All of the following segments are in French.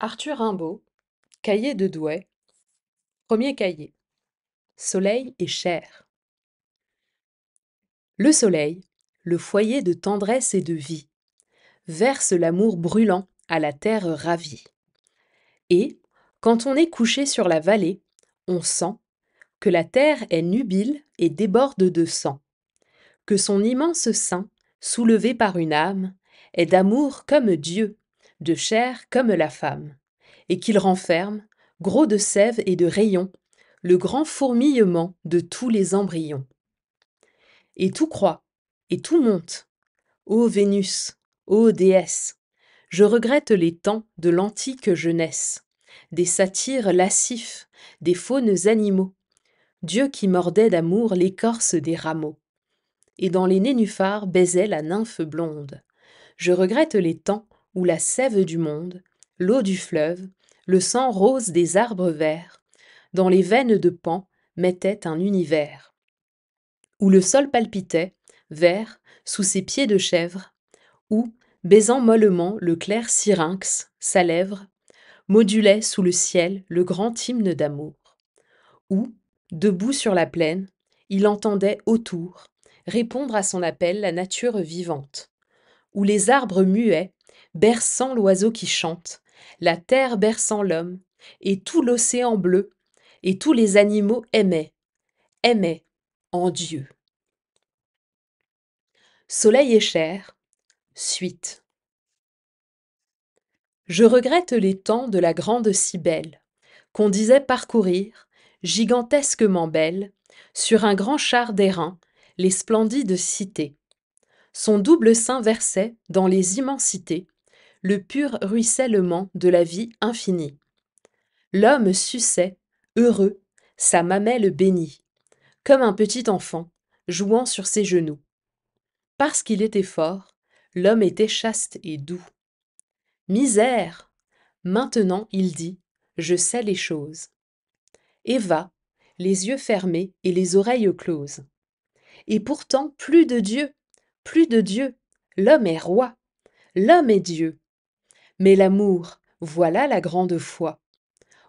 Arthur Rimbaud, cahier de Douai, premier cahier. Soleil et chair. Le soleil, le foyer de tendresse et de vie, verse l'amour brûlant à la terre ravie. Et, quand on est couché sur la vallée, on sent que la terre est nubile et déborde de sang, que son immense sein, soulevé par une âme, est d'amour comme Dieu, de chair comme la femme, et qu'il renferme, gros de sève et de rayons, le grand fourmillement de tous les embryons. Et tout croît, et tout monte. Ô Vénus, ô déesse, je regrette les temps de l'antique jeunesse, des satyres lascifs, des faunes animaux, Dieu qui mordait d'amour l'écorce des rameaux, et dans les nénuphars baisait la nymphe blonde. Je regrette les temps où la sève du monde, l'eau du fleuve, le sang rose des arbres verts, dans les veines de Pan mettait un univers, où le sol palpitait, vert, sous ses pieds de chèvre, où, baisant mollement le clair syrinx, sa lèvre, modulait sous le ciel le grand hymne d'amour, où, debout sur la plaine, il entendait autour répondre à son appel la nature vivante, où les arbres muets, berçant l'oiseau qui chante, la terre berçant l'homme, et tout l'océan bleu, et tous les animaux aimaient en Dieu. Soleil et chair, suite. Je regrette les temps de la grande Cybèle, qu'on disait parcourir, gigantesquement belle, sur un grand char d'airain, les splendides cités. Son double sein versait, dans les immensités, le pur ruissellement de la vie infinie. L'homme suçait, heureux, sa mamelle bénie, comme un petit enfant, jouant sur ses genoux. Parce qu'il était fort, l'homme était chaste et doux. Misère! Maintenant, il dit, je sais les choses. Et va, les yeux fermés et les oreilles closes. Et pourtant, plus de Dieu, l'homme est roi, l'homme est Dieu. Mais l'amour, voilà la grande foi.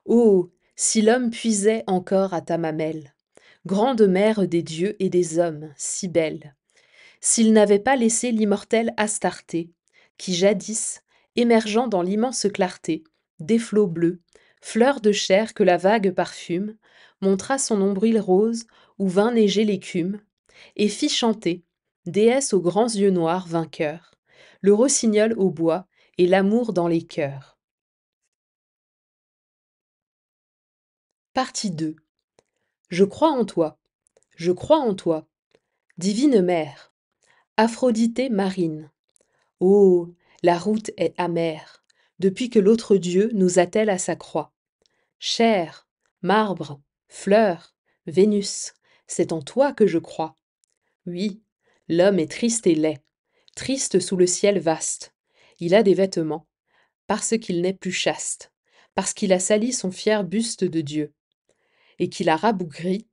Oh, si l'homme puisait encore à ta mamelle, grande mère des dieux et des hommes, si belle, s'il n'avait pas laissé l'immortelle Astarté, qui jadis, émergeant dans l'immense clarté, des flots bleus, fleurs de chair que la vague parfume, montra son nombril rose où vint neiger l'écume, et fit chanter, déesse aux grands yeux noirs vainqueurs, le rossignol au bois et l'amour dans les cœurs. Partie 2. Je crois en toi, je crois en toi, divine mère, Aphroditê marine. Oh, la route est amère, depuis que l'autre Dieu nous attelle à sa croix. Chair, marbre, fleur, Vénus, c'est en toi que je crois. Oui, l'homme est triste et laid, triste sous le ciel vaste. Il a des vêtements, parce qu'il n'est plus chaste, parce qu'il a sali son fier buste de Dieu, et qu'il a rabougri,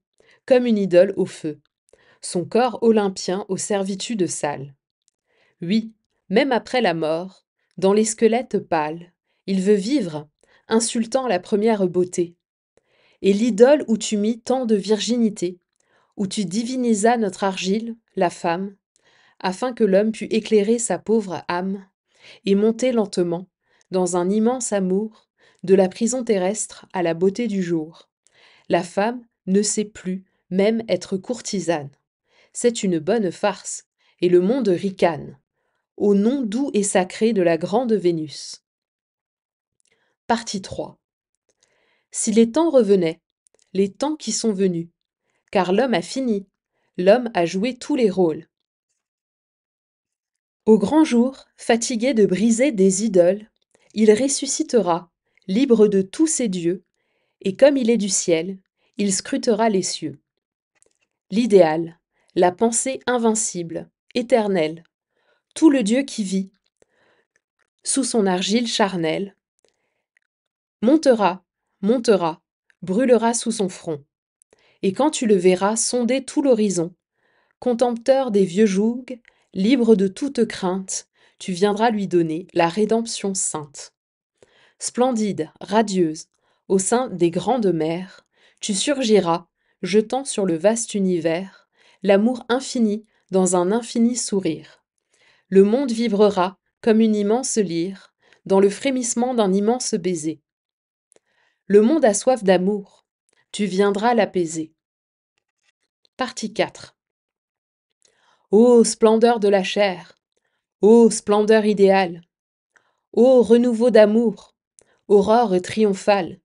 comme une idole au feu, son corps olympien aux servitudes sales. Oui, même après la mort, dans les squelettes pâles, il veut vivre, insultant la première beauté. Et l'idole où tu mis tant de virginité, où tu divinisas notre argile, la femme, afin que l'homme pût éclairer sa pauvre âme, et monter lentement, dans un immense amour, de la prison terrestre à la beauté du jour. La femme ne sait plus même être courtisane. C'est une bonne farce, et le monde ricane, au nom doux et sacré de la grande Vénus. Partie 3. Si les temps revenaient, les temps qui sont venus, car l'homme a fini, l'homme a joué tous les rôles. Au grand jour, fatigué de briser des idoles, il ressuscitera, libre de tous ses dieux, et comme il est du ciel, il scrutera les cieux. L'idéal, la pensée invincible, éternelle, tout le Dieu qui vit, sous son argile charnelle, montera, montera, brûlera sous son front. Et quand tu le verras sonder tout l'horizon, contempteur des vieux jougs, libre de toute crainte, tu viendras lui donner la rédemption sainte. Splendide, radieuse, au sein des grandes mers, tu surgiras, jetant sur le vaste univers l'amour infini dans un infini sourire. Le monde vibrera comme une immense lyre, dans le frémissement d'un immense baiser. Le monde a soif d'amour, tu viendras l'apaiser. Partie 4. Ô splendeur de la chair, ô splendeur idéale, ô renouveau d'amour, aurore triomphale,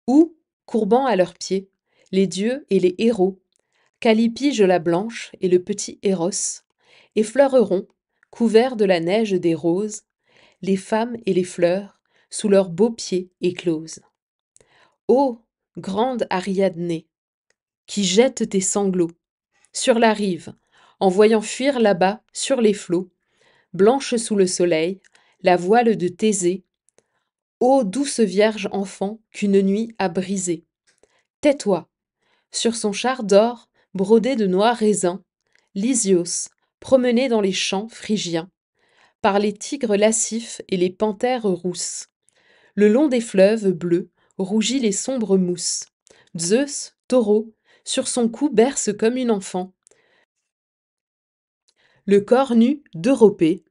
où, courbant à leurs pieds, les dieux et les héros, Callipyge la blanche et le petit Éros, effleureront, couverts de la neige des roses, les femmes et les fleurs, sous leurs beaux pieds écloses. Ô grande Ariadné, qui jette tes sanglots sur la rive, en voyant fuir là-bas, sur les flots, blanche sous le soleil, la voile de Thésée, ô douce vierge enfant qu'une nuit a brisée. Tais-toi, sur son char d'or brodé de noirs raisins, Lysios, promené dans les champs phrygiens, par les tigres lascifs et les panthères rousses. Le long des fleuves bleus rougit les sombres mousses. Zeus, taureau, sur son cou berce comme une enfant. Le corps nu d'Europée,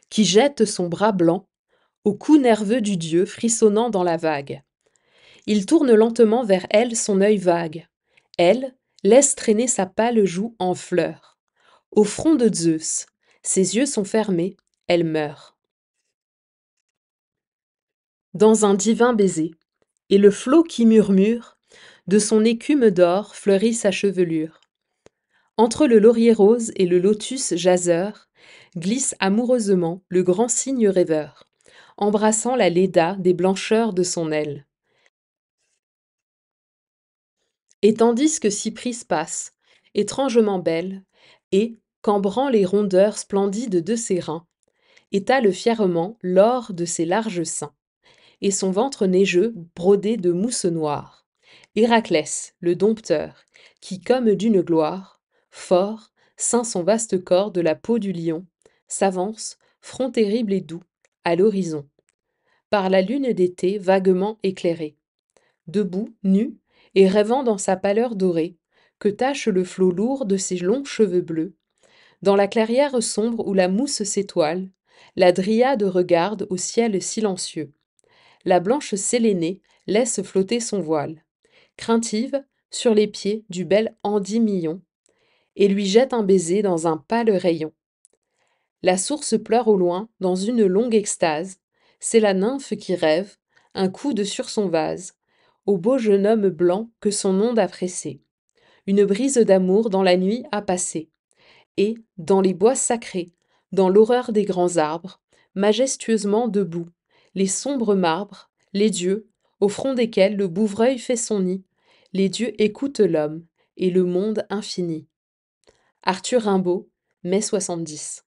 qui jette son bras blanc au cou nerveux du dieu frissonnant dans la vague. Il tourne lentement vers elle son œil vague. Elle laisse traîner sa pâle joue en fleurs. Au front de Zeus, ses yeux sont fermés, elle meurt. Dans un divin baiser, et le flot qui murmure, de son écume d'or fleurit sa chevelure. Entre le laurier rose et le lotus jaseur, glisse amoureusement le grand cygne rêveur, embrassant la Léda des blancheurs de son aile. Et tandis que Cypris passe, étrangement belle, et, cambrant les rondeurs splendides de ses reins, étale fièrement l'or de ses larges seins, et son ventre neigeux brodé de mousse noire. Héraclès, le dompteur, qui, comme d'une gloire, fort, ceint son vaste corps de la peau du lion, s'avance, front terrible et doux, à l'horizon, par la lune d'été vaguement éclairée. Debout, nu, et rêvant dans sa pâleur dorée, que tache le flot lourd de ses longs cheveux bleus, dans la clairière sombre où la mousse s'étoile, la dryade regarde au ciel silencieux. La blanche Sélénée laisse flotter son voile, craintive, sur les pieds du bel Endymion, et lui jette un baiser dans un pâle rayon. La source pleure au loin, dans une longue extase, c'est la nymphe qui rêve, un coude sur son vase, au beau jeune homme blanc que son onde a pressé. Une brise d'amour dans la nuit a passé, et, dans les bois sacrés, dans l'horreur des grands arbres, majestueusement debout, les sombres marbres, les dieux, au front desquels le bouvreuil fait son nid, les dieux écoutent l'homme et le monde infini. Arthur Rimbaud, mai 70.